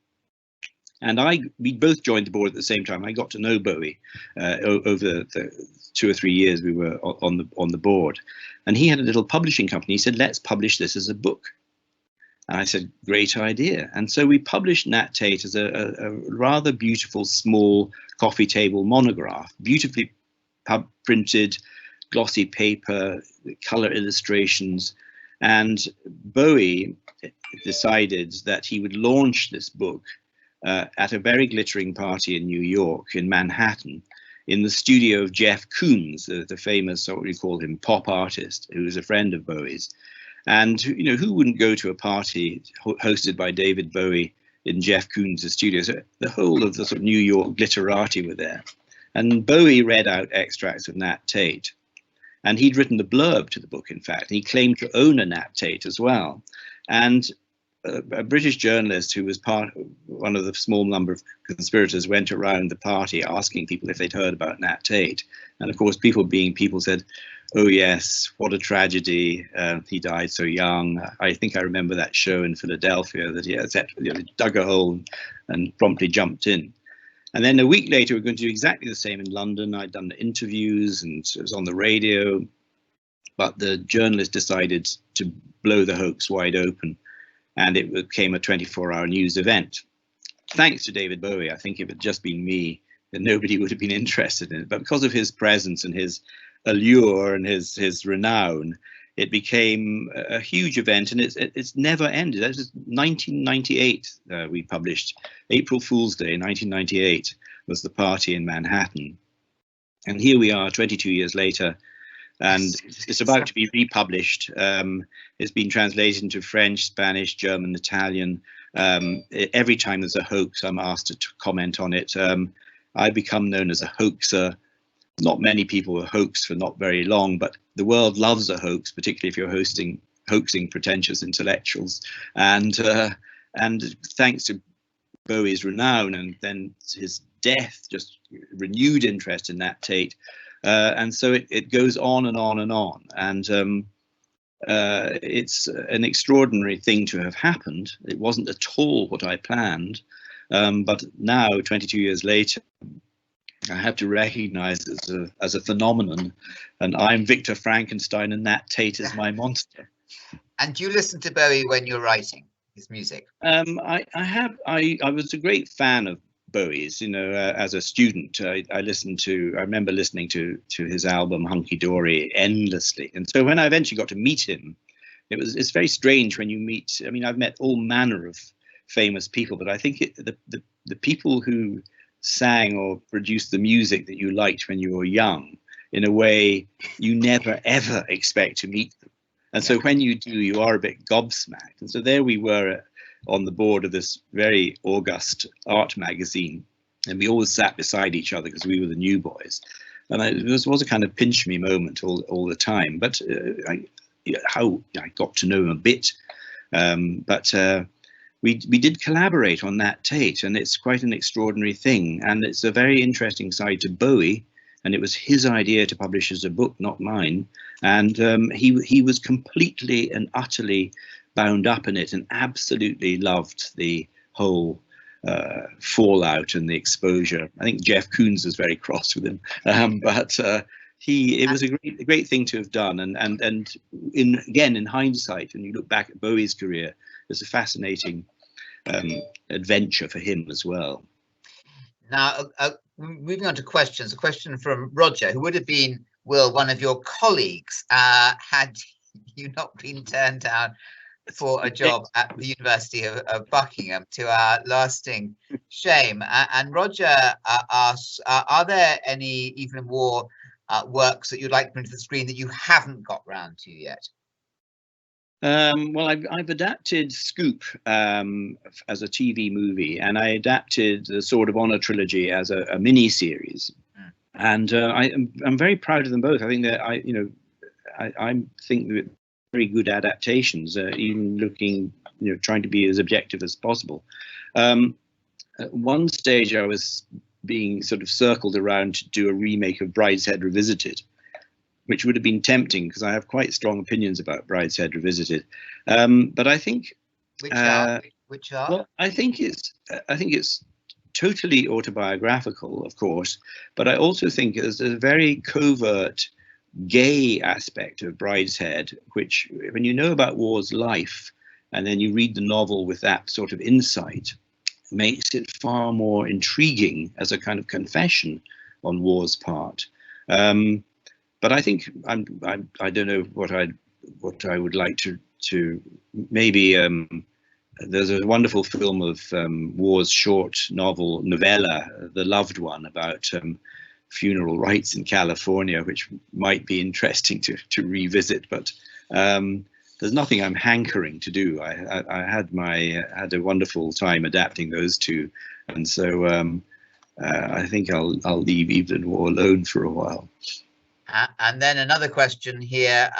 And we both joined the board at the same time. I got to know Bowie over the 2 or 3 years we were on the board. And he had a little publishing company. He said, "Let's publish this as a book." And I said, "Great idea." And so we published Nat Tate as a rather beautiful, small coffee table monograph, beautifully printed, glossy paper, color illustrations. And Bowie decided that he would launch this book at a very glittering party in New York, in Manhattan, in the studio of Jeff Koons, the famous, what we call him, pop artist, who was a friend of Bowie's. And who wouldn't go to a party hosted by David Bowie in Jeff Koons' studio? So the whole of the sort of New York glitterati were there. And Bowie read out extracts of Nat Tate. And he'd written the blurb to the book, in fact. He claimed to own a Nat Tate as well. And a British journalist who was one of the small number of conspirators went around the party asking people if they'd heard about Nat Tate. And of course, people being people said, "Oh yes, what a tragedy. He died so young." I think I remember that show in Philadelphia that he dug a hole and promptly jumped in. And then a week later, we're going to do exactly the same in London. I'd done interviews and it was on the radio, but the journalist decided to blow the hoax wide open. And it became a 24-hour news event. Thanks to David Bowie, I think if it had just been me, then nobody would have been interested in it. But because of his presence and his allure and his renown, it became a huge event, and it's never ended. That was 1998 we published. April Fool's Day, 1998, was the party in Manhattan. And here we are 22 years later, and it's about to be republished. It's been translated into French, Spanish, German, Italian. Every time there's a hoax, I'm asked to comment on it. I become known as a hoaxer. Not many people were hoaxed for not very long, but the world loves a hoax, particularly if you're hoaxing pretentious intellectuals. And thanks to Bowie's renown and then his death, just renewed interest in Nat Tate. And so it goes on and on and on. And it's an extraordinary thing to have happened. It wasn't at all what I planned. But now, 22 years later, I have to recognize it as a phenomenon. And I'm Victor Frankenstein and Nat Tate is my monster. And do you listen to Bowie when you're writing his music? I was a great fan of Bowie's, as a student. I remember listening to his album Hunky Dory endlessly. And so when I eventually got to meet him, it's very strange when you meet, I've met all manner of famous people, but I think the people who sang or produced the music that you liked when you were young, in a way you never ever expect to meet them. And so when you do, you are a bit gobsmacked. And so there we were on the board of this very august art magazine, and we always sat beside each other because we were the new boys. And it was a kind of pinch me moment all the time. But how I got to know him a bit. We did collaborate on Nat Tate, and it's quite an extraordinary thing. And it's a very interesting side to Bowie. And it was his idea to publish as a book, not mine. And he was completely and utterly bound up in it and absolutely loved the whole fallout and the exposure. I think Jeff Koons was very cross with him, but It was a great thing to have done, and in hindsight, when you look back at Bowie's career, it's a fascinating adventure for him as well. Now, moving on to questions, a question from Roger, who would have been, Will, one of your colleagues had you not been turned down for a job at the University of Buckingham, to our lasting shame. And Roger asks, are there any Evelyn Waugh works that you'd like to bring to the screen that you haven't got round to yet? Well, I've adapted Scoop as a TV movie, and I adapted the Sword of Honor trilogy as a mini series, and I'm very proud of them both. I think that I think that very good adaptations, even looking, trying to be as objective as possible. At one stage, I was being sort of circled around to do a remake of Brideshead Revisited, which would have been tempting because I have quite strong opinions about Brideshead Revisited. But I think which are? Well, I think it's totally autobiographical, of course, but I also think there's a very covert gay aspect of Brideshead, which, when you know about Waugh's life and then you read the novel with that sort of insight, makes it far more intriguing as a kind of confession on Waugh's part. But I think I don't know what I would like to maybe there's a wonderful film of Waugh's short novella, The Loved One, about funeral rites in California, which might be interesting to revisit. But there's nothing I'm hankering to do. I had a wonderful time adapting those two, and so I think I'll leave Evelyn Waugh alone for a while. And then another question here,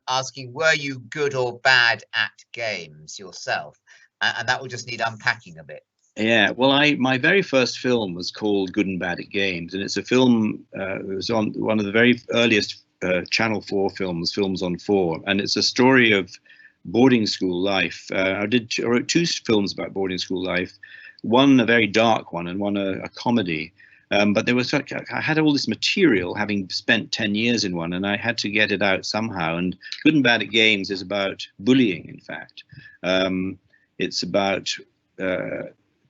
asking, were you good or bad at games yourself? And that will just need unpacking a bit. Yeah, well, my very first film was called Good and Bad at Games, and it's a film. It was on one of the very earliest Channel 4 films on 4, and it's a story of boarding school life. I wrote two films about boarding school life, one a very dark one and one a comedy. But there was I had all this material, having spent 10 years in one, and I had to get it out somehow. And Good and Bad at Games is about bullying, in fact. It's about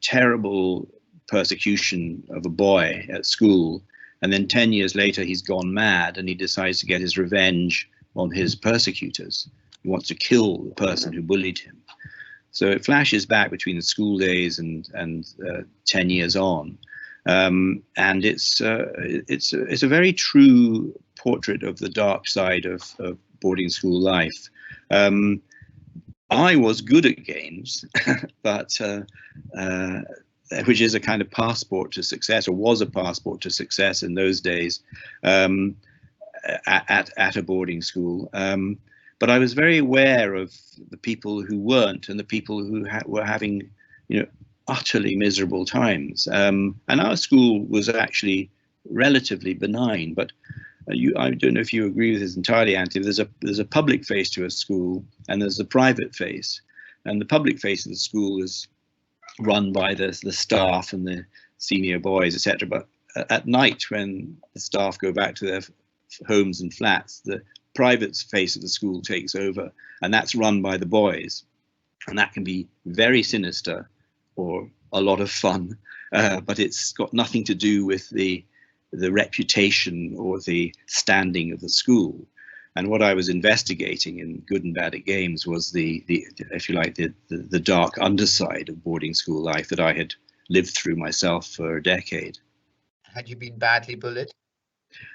terrible persecution of a boy at school, and then 10 years later he's gone mad and he decides to get his revenge on his persecutors. He wants to kill the person who bullied him. So it flashes back between the school days and 10 years on. And it's a very true portrait of the dark side of boarding school life. I was good at games, but which is a kind of passport to success, or was a passport to success in those days, at a boarding school. But I was very aware of the people who weren't, and the people who were having, utterly miserable times. And our school was actually relatively benign, but I don't know if you agree with this entirely, Anthony. There's a public face to a school and there's a private face, and the public face of the school is run by the staff and the senior boys, etc. But at night, when the staff go back to their homes and flats, the private face of the school takes over, and that's run by the boys, and that can be very sinister or a lot of fun, but it's got nothing to do with the reputation or the standing of the school. And what I was investigating in Good and Bad at Games was the if you like, the dark underside of boarding school life that I had lived through myself for a decade. Had you been badly bullied?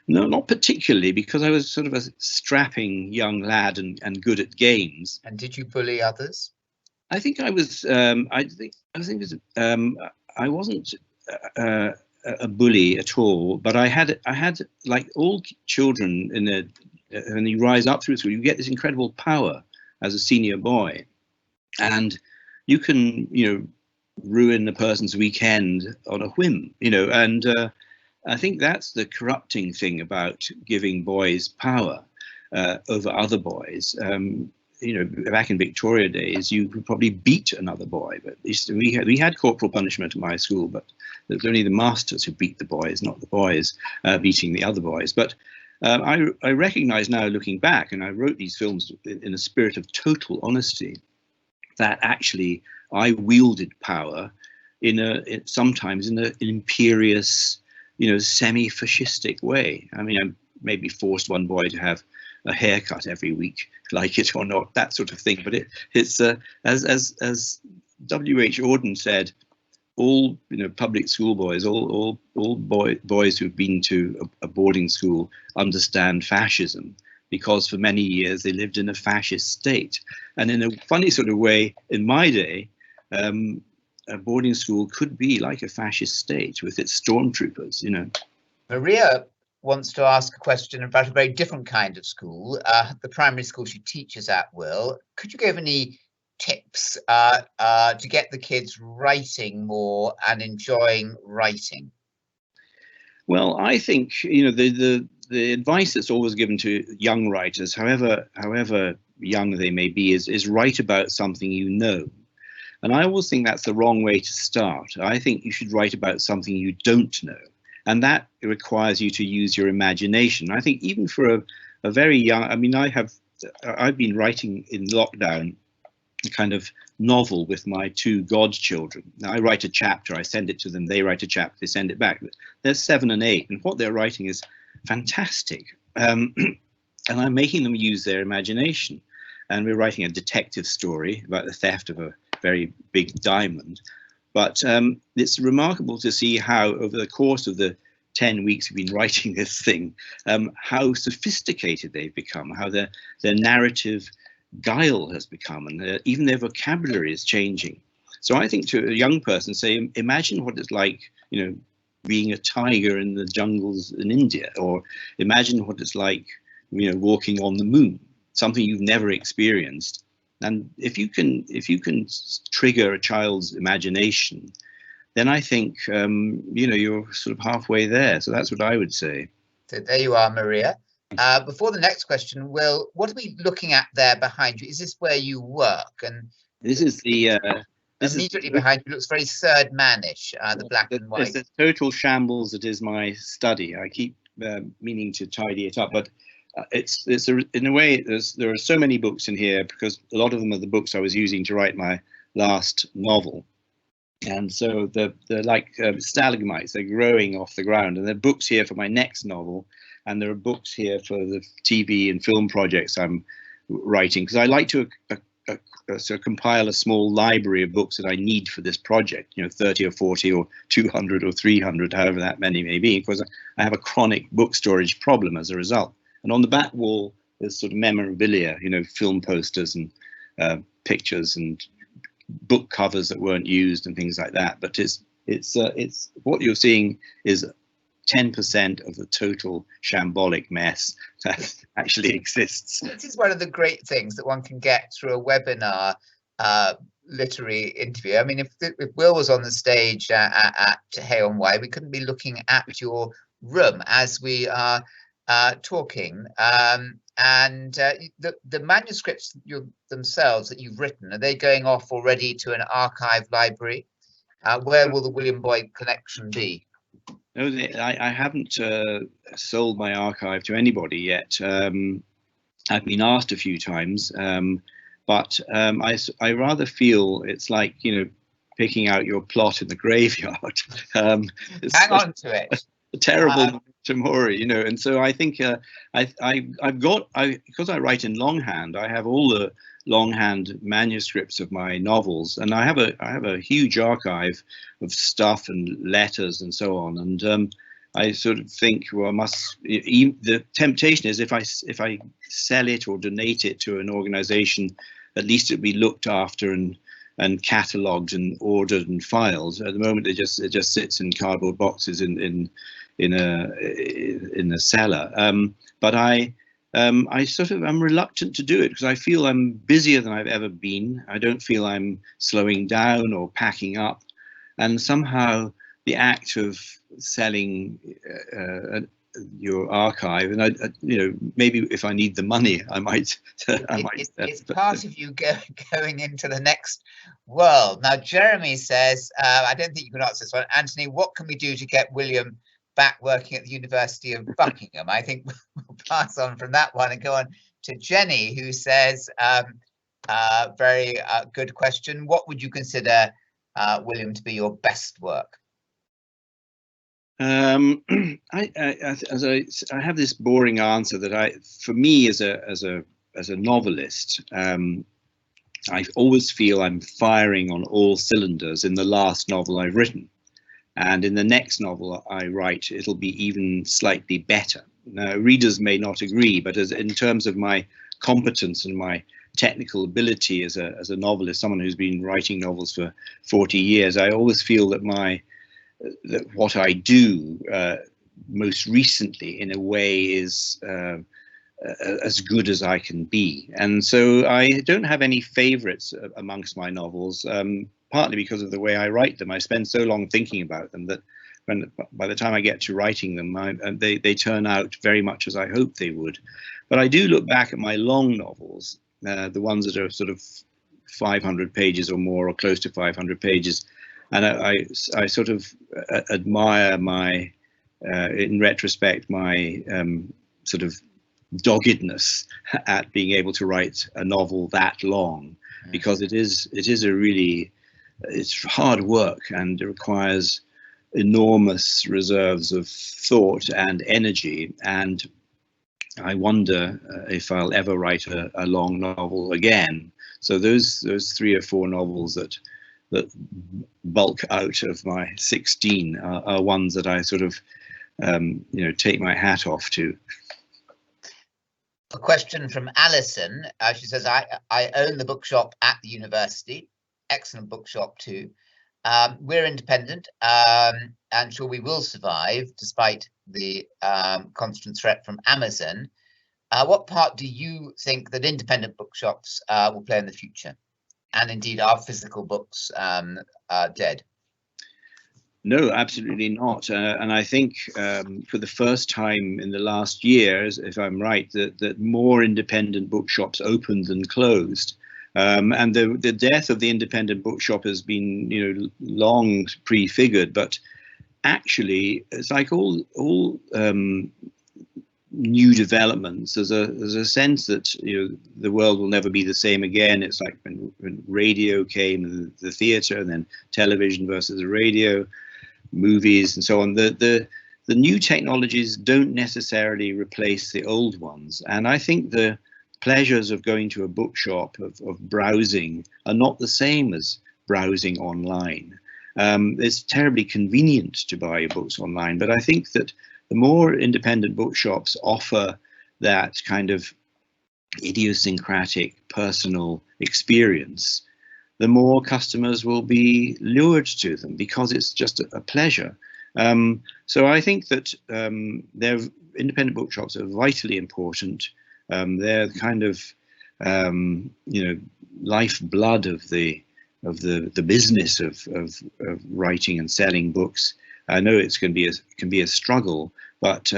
No, not particularly, because I was sort of a strapping young lad and good at games. And did you bully others? I think I was. I wasn't a bully at all, but I had like all children when you rise up through school, you get this incredible power as a senior boy, and you can ruin a person's weekend on a whim, and I think that's the corrupting thing about giving boys power over other boys. Back in Victoria days, you could probably beat another boy, but we had corporal punishment at my school, but it was only the masters who beat the boys, not the boys beating the other boys. But I recognize now, looking back, and I wrote these films in a spirit of total honesty, that actually I wielded power sometimes in an imperious, semi-fascistic way. I mean, I maybe forced one boy to have a haircut every week, like it or not, that sort of thing. But it's as W.H. Auden said, all public school boys, all boys who've been to a boarding school understand fascism, because for many years they lived in a fascist state. And in a funny sort of way, in my day, a boarding school could be like a fascist state with its stormtroopers. Maria wants to ask a question about a very different kind of school, the primary school she teaches at, Will. Could you give any tips to get the kids writing more and enjoying writing? Well, I think the advice that's always given to young writers, however young they may be, is write about something you know. And I always think that's the wrong way to start. I think you should write about something you don't know, and that requires you to use your imagination. I think even for a very young, I mean, I've been writing in lockdown a kind of novel with my two godchildren. Now, I write a chapter, I send it to them, they write a chapter, they send it back. They're 7 and 8, and what they're writing is fantastic. And I'm making them use their imagination. And we're writing a detective story about the theft of a very big diamond. But it's remarkable to see how over the course of the 10 weeks we've been writing this thing, how sophisticated they've become, how their narrative guile has become, and even their vocabulary is changing. So I think to a young person, say, imagine what it's like, being a tiger in the jungles in India, or imagine what it's like, walking on the moon, something you've never experienced. And if you can trigger a child's imagination, then I think you're sort of halfway there. So that's what I would say. So there you are, Maria. Before the next question, Will, what are we looking at there behind you? Is this where you work? And this is the immediately behind you looks very Third Man-ish, the black and white. It's a total shambles. It is my study. I keep meaning to tidy it up, but in a way there are so many books in here because a lot of them are the books I was using to write my last novel. And so they're like stalagmites. They're growing off the ground, and there are books here for my next novel. And there are books here for the TV and film projects I'm writing, because I like to sort of compile a small library of books that I need for this project, 30 or 40 or 200 or 300, however that many may be, because I have a chronic book storage problem as a result. And on the back wall, there's sort of memorabilia, film posters and pictures and book covers that weren't used and things like that. But it's what you're seeing is 10% of the total shambolic mess that actually exists. This is one of the great things that one can get through a webinar literary interview. I mean, if Will was on the stage at Hay on Wye, we couldn't be looking at your room as we are talking. And the manuscripts themselves that you've written, are they going off already to an archive library? Where will the William Boyd collection be? No, I haven't sold my archive to anybody yet. I've been asked a few times, but I rather feel it's like, picking out your plot in the graveyard. Hang on to it. A terrible tomorrow, and so I think because I write in longhand, I have all the longhand manuscripts of my novels, and I have a huge archive of stuff and letters and so on. And I sort of think, well, the temptation is if I sell it or donate it to an organization, at least it'll be looked after and catalogued and ordered and filed. At the moment, it just sits in cardboard boxes in a cellar. But I'm reluctant to do it because I feel I'm busier than I've ever been. I don't feel I'm slowing down or packing up, and somehow the act of selling your archive, and maybe if I need the money, I might. It's part of you going into the next world. Now, Jeremy says, I don't think you can answer this one. Anthony, what can we do to get William back working at the University of Buckingham. I think we'll pass on from that one and go on to Jenny, who says, very good question. What would you consider, William, to be your best work? I have this boring answer that for me as a novelist, I always feel I'm firing on all cylinders in the last novel I've written, and in the next novel I write, it'll be even slightly better. Now, readers may not agree, but in terms of my competence and my technical ability as a novelist, someone who's been writing novels for 40 years, I always feel that that what I do most recently, in a way, is as good as I can be. And so I don't have any favorites amongst my novels, partly because of the way I write them. I spend so long thinking about them that by the time I get to writing them, they turn out very much as I hoped they would. But I do look back at my long novels, the ones that are sort of 500 pages or more, or close to 500 pages, and I sort of admire in retrospect, my sort of doggedness at being able to write a novel that long, because it's hard work, and it requires enormous reserves of thought and energy, and I wonder if I'll ever write a long novel again. So those 3 or 4 novels that bulk out of my 16 are ones that I sort of take my hat off to. A question from Alison. She says, I own the bookshop at the university. Excellent bookshop too. We're independent, and sure we will survive despite the constant threat from Amazon. What part do you think that independent bookshops will play in the future? And indeed, are physical books dead? No, absolutely not. And I think for the first time in the last years, if I'm right, that more independent bookshops opened than closed. And the death of the independent bookshop has been, long prefigured. But actually, it's like all new developments. There's a sense that the world will never be the same again. It's like when radio came, the theatre, and then television versus the radio, movies, and so on. The new technologies don't necessarily replace the old ones, and I think the pleasures of going to a bookshop, of browsing, are not the same as browsing online. It's terribly convenient to buy your books online, but I think that the more independent bookshops offer that kind of idiosyncratic personal experience, the more customers will be lured to them, because it's just a pleasure. So I think that independent bookshops are vitally important. They're kind of lifeblood of the business of writing and selling books. I know it can be a struggle, but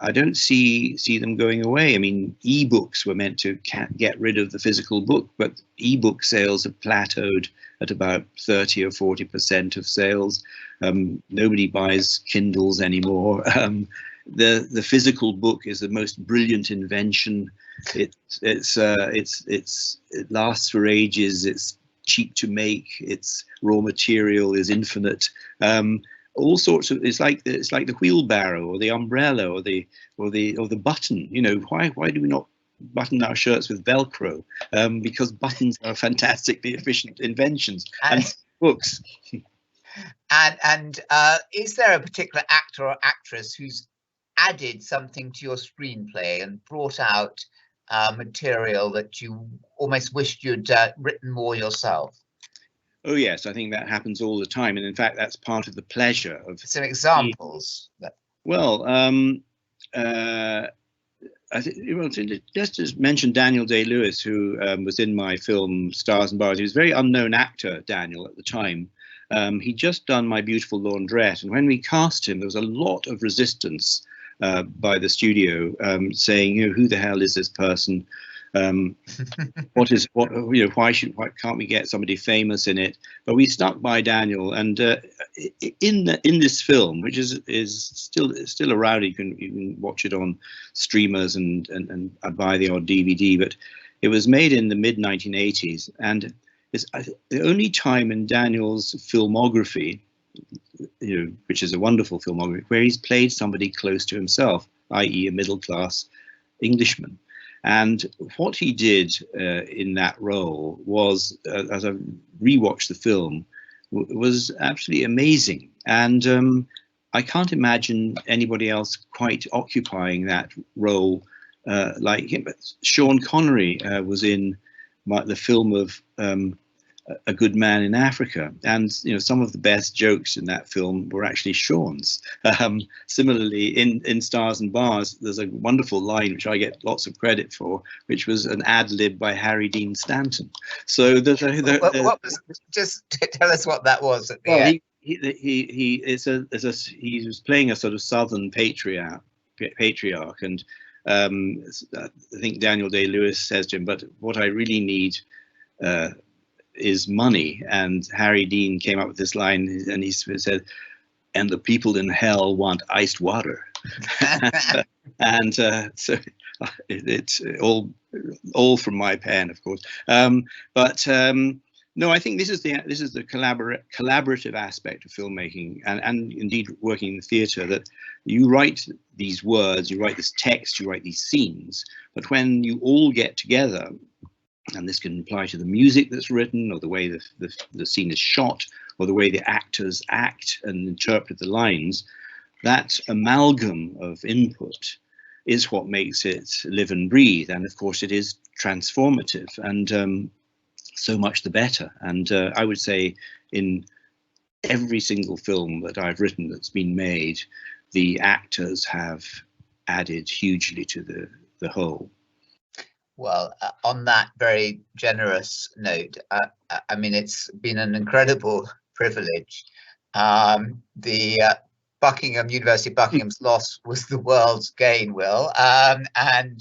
I don't see them going away. I mean, ebooks were meant to get rid of the physical book, but ebook sales have plateaued at about 30 or 40% of sales. Nobody buys Kindles anymore. The physical book is the most brilliant invention. It lasts for ages. It's cheap to make. Its raw material is infinite. All sorts of, it's like the wheelbarrow or the umbrella or the button. Why do we not button our shirts with Velcro? Because buttons are fantastically efficient inventions, and books. And is there a particular actor or actress who's added something to your screenplay and brought out material that you almost wished you'd written more yourself? Oh yes, I think that happens all the time, and in fact, that's part of the pleasure of. Some examples. Well, I think just to mention Daniel Day-Lewis, who was in my film Stars and Bars. He was a very unknown actor, Daniel, at the time. He'd just done My Beautiful Laundrette, and when we cast him, there was a lot of resistance by the studio, saying, who the hell is this person? What why can't we get somebody famous in it? But we stuck by Daniel, and in this film, which is still around, you can watch it on streamers and buy the odd DVD, but it was made in the mid 1980s, and it's the only time in Daniel's filmography, which is a wonderful filmography, where he's played somebody close to himself, i.e. a middle-class Englishman. And what he did in that role was, as I rewatched the film, was absolutely amazing. And I can't imagine anybody else quite occupying that role like him. But Sean Connery was in the film of A Good Man in Africa, and some of the best jokes in that film were actually Sean's. Similarly, in Stars and Bars, there's a wonderful line which I get lots of credit for, which was an ad lib by Harry Dean Stanton. So just tell us what that was at the end. He was playing a sort of Southern patriarch, and I think Daniel Day-Lewis says to him, "But what I really need is money." And Harry Dean came up with this line, and he said, "And the people in hell want iced water." And so it's all from my pen, of course. No, I think this is the collaborative aspect of filmmaking, and indeed working in the theatre, that you write these words, you write this text, you write these scenes, but when you all get together, and this can apply to the music that's written, or the way the scene is shot, or the way the actors act and interpret the lines, that amalgam of input is what makes it live and breathe. And of course it is transformative, and so much the better. And I would say in every single film that I've written that's been made, the actors have added hugely to the whole. Well, on that very generous note, I mean, it's been an incredible privilege. The University of Buckingham's loss was the world's gain, Will. And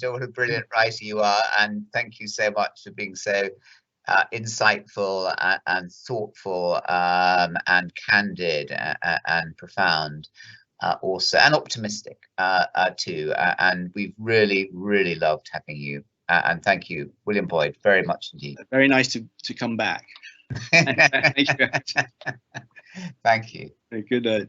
what a brilliant writer you are. And thank you so much for being so insightful and thoughtful and candid and profound also, and optimistic too. And we've really, really loved having you. And thank you, William Boyd, very much indeed. Very nice to come back. Thank you. Thank you. Good night.